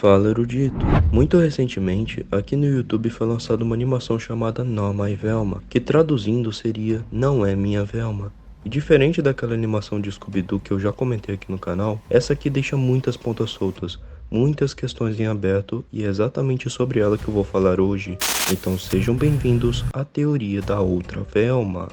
Fala, erudito. Muito recentemente, aqui no YouTube foi lançada uma animação chamada Not My Velma, que traduzindo seria Não é Minha Velma. E diferente daquela animação de Scooby-Doo que eu já comentei aqui no canal, essa aqui deixa muitas pontas soltas, muitas questões em aberto, e é exatamente sobre ela que eu vou falar hoje. Então sejam bem-vindos à teoria da outra Velma.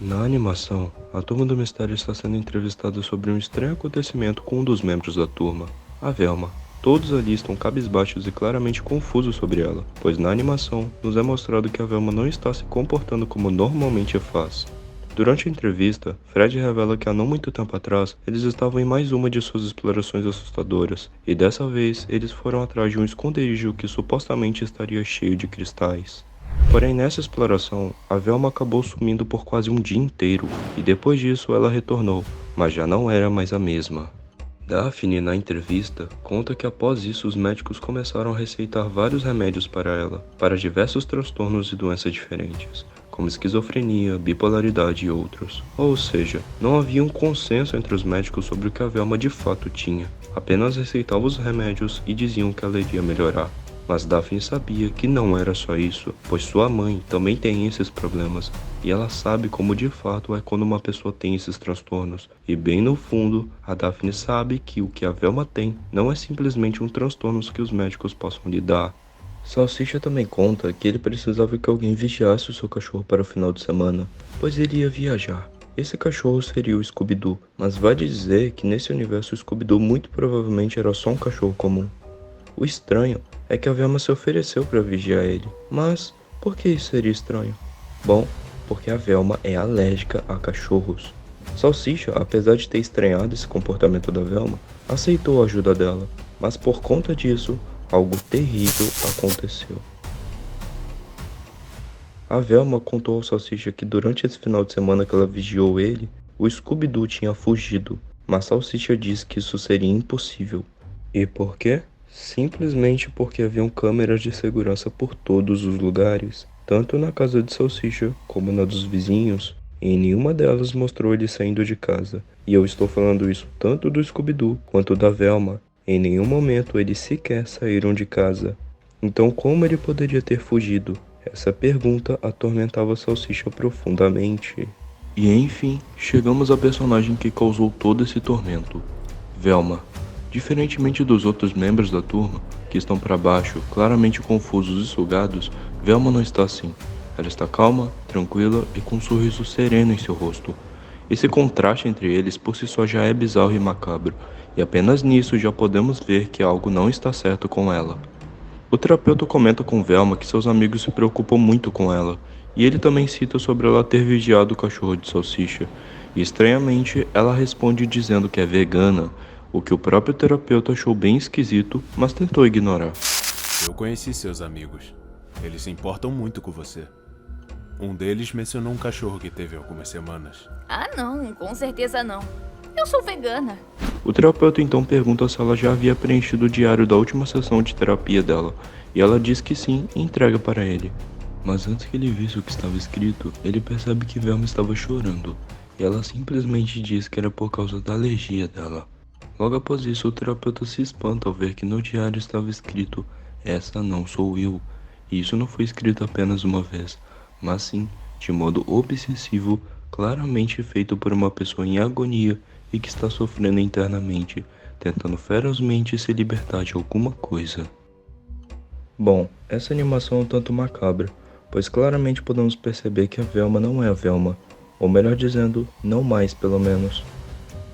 Na animação, a Turma do Mistério está sendo entrevistada sobre um estranho acontecimento com um dos membros da turma, a Velma. Todos ali estão cabisbaixos e claramente confusos sobre ela, pois na animação nos é mostrado que a Velma não está se comportando como normalmente faz. Durante a entrevista, Fred revela que há não muito tempo atrás, eles estavam em mais uma de suas explorações assustadoras, e dessa vez eles foram atrás de um esconderijo que supostamente estaria cheio de cristais. Porém, nessa exploração, a Velma acabou sumindo por quase um dia inteiro, e depois disso ela retornou, mas já não era mais a mesma. Daphne, na entrevista, conta que após isso os médicos começaram a receitar vários remédios para ela, para diversos transtornos e doenças diferentes, como esquizofrenia, bipolaridade e outros. Ou seja, não havia um consenso entre os médicos sobre o que a Velma de fato tinha, apenas receitavam os remédios e diziam que ela iria melhorar. Mas Daphne sabia que não era só isso, pois sua mãe também tem esses problemas, e ela sabe como de fato é quando uma pessoa tem esses transtornos. E bem no fundo, a Daphne sabe que o que a Velma tem não é simplesmente um transtorno que os médicos possam lidar. Salsicha também conta que ele precisava que alguém vigiasse o seu cachorro para o final de semana, pois ele ia viajar. Esse cachorro seria o Scooby-Doo, mas vai dizer que nesse universo o Scooby-Doo muito provavelmente era só um cachorro comum. O estranho é que a Velma se ofereceu para vigiar ele. Mas por que isso seria estranho? Bom, porque a Velma é alérgica a cachorros. Salsicha, apesar de ter estranhado esse comportamento da Velma, aceitou a ajuda dela, mas por conta disso, algo terrível aconteceu. A Velma contou ao Salsicha que durante esse final de semana que ela vigiou ele, o Scooby-Doo tinha fugido, mas Salsicha disse que isso seria impossível. E por quê? Simplesmente porque haviam câmeras de segurança por todos os lugares, tanto na casa de Salsicha como na dos vizinhos, e em nenhuma delas mostrou ele saindo de casa. E eu estou falando isso tanto do Scooby-Doo quanto da Velma. Em nenhum momento eles sequer saíram de casa. Então como ele poderia ter fugido? Essa pergunta atormentava Salsicha profundamente. E enfim, chegamos à personagem que causou todo esse tormento, Velma. Diferentemente dos outros membros da turma, que estão para baixo, claramente confusos e sugados, Velma não está assim. Ela está calma, tranquila e com um sorriso sereno em seu rosto. Esse contraste entre eles por si só já é bizarro e macabro, e apenas nisso já podemos ver que algo não está certo com ela. O terapeuta comenta com Velma que seus amigos se preocupam muito com ela, e ele também cita sobre ela ter vigiado o cachorro de Salsicha, e estranhamente ela responde dizendo que é vegana, o que o próprio terapeuta achou bem esquisito, mas tentou ignorar. Eu conheci seus amigos. Eles se importam muito com você. Um deles mencionou um cachorro que teve há algumas semanas. Ah, não, com certeza não. Eu sou vegana. O terapeuta então pergunta se ela já havia preenchido o diário da última sessão de terapia dela, e ela diz que sim e entrega para ele. Mas antes que ele visse o que estava escrito, ele percebe que Velma estava chorando, e ela simplesmente diz que era por causa da alergia dela. Logo após isso, o terapeuta se espanta ao ver que no diário estava escrito "Essa não sou eu", e isso não foi escrito apenas uma vez, mas sim, de modo obsessivo, claramente feito por uma pessoa em agonia e que está sofrendo internamente, tentando ferozmente se libertar de alguma coisa. Bom, essa animação é um tanto macabra, pois claramente podemos perceber que a Velma não é a Velma, ou melhor dizendo, não mais pelo menos.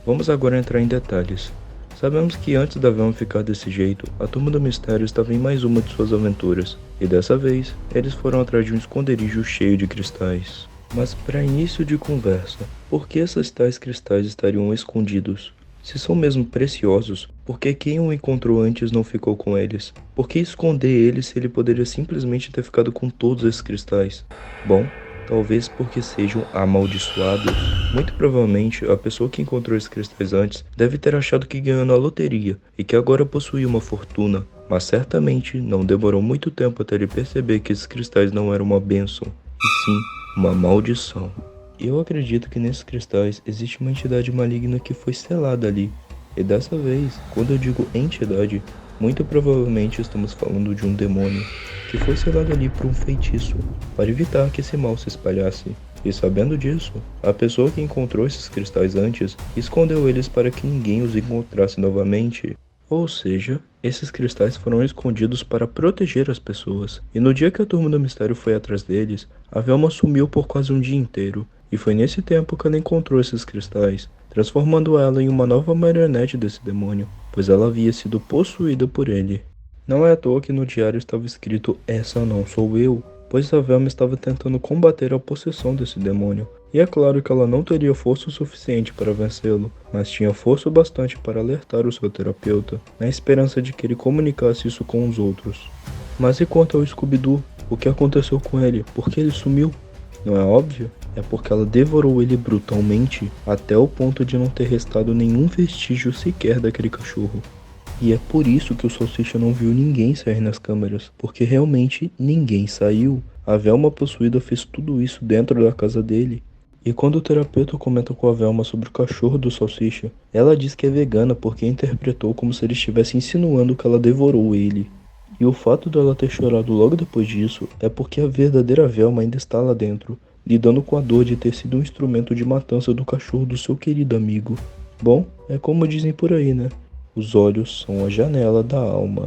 Vamos agora entrar em detalhes. Sabemos que antes da Velma ficar desse jeito, a Turma do Mistério estava em mais uma de suas aventuras, e dessa vez, eles foram atrás de um esconderijo cheio de cristais. Mas para início de conversa, por que esses tais cristais estariam escondidos? Se são mesmo preciosos, por que quem o encontrou antes não ficou com eles? Por que esconder eles se ele poderia simplesmente ter ficado com todos esses cristais? Bom, talvez porque sejam amaldiçoados. Muito provavelmente, a pessoa que encontrou esses cristais antes deve ter achado que ganhou na loteria e que agora possuía uma fortuna, mas certamente não demorou muito tempo até ele perceber que esses cristais não eram uma bênção, e sim uma maldição. Eu acredito que nesses cristais existe uma entidade maligna que foi selada ali, E dessa vez, quando eu digo entidade, muito provavelmente estamos falando de um demônio que foi selado ali por um feitiço para evitar que esse mal se espalhasse. E sabendo disso, a pessoa que encontrou esses cristais antes escondeu eles para que ninguém os encontrasse novamente. Ou seja, esses cristais foram escondidos para proteger as pessoas. E no dia que a turma do mistério foi atrás deles, a Velma sumiu por quase um dia inteiro. E foi nesse tempo que ela encontrou esses cristais, transformando ela em uma nova marionete desse demônio, pois ela havia sido possuída por ele. Não é à toa que no diário estava escrito "Essa não sou eu", pois a Velma estava tentando combater a possessão desse demônio. E é claro que ela não teria força o suficiente para vencê-lo, mas tinha força o bastante para alertar o seu terapeuta, na esperança de que ele comunicasse isso com os outros. Mas e quanto ao Scooby-Doo? O que aconteceu com ele? Por que ele sumiu? Não é óbvio? É porque ela devorou ele brutalmente, até o ponto de não ter restado nenhum vestígio sequer daquele cachorro. E é por isso que o Salsicha não viu ninguém sair nas câmeras, porque realmente ninguém saiu. A Velma possuída fez tudo isso dentro da casa dele. E quando o terapeuta comenta com a Velma sobre o cachorro do Salsicha, ela diz que é vegana porque interpretou como se ele estivesse insinuando que ela devorou ele. E o fato dela ter chorado logo depois disso é porque a verdadeira Velma ainda está lá dentro, lidando com a dor de ter sido um instrumento de matança do cachorro do seu querido amigo. Bom, é como dizem por aí, né? Os olhos são a janela da alma.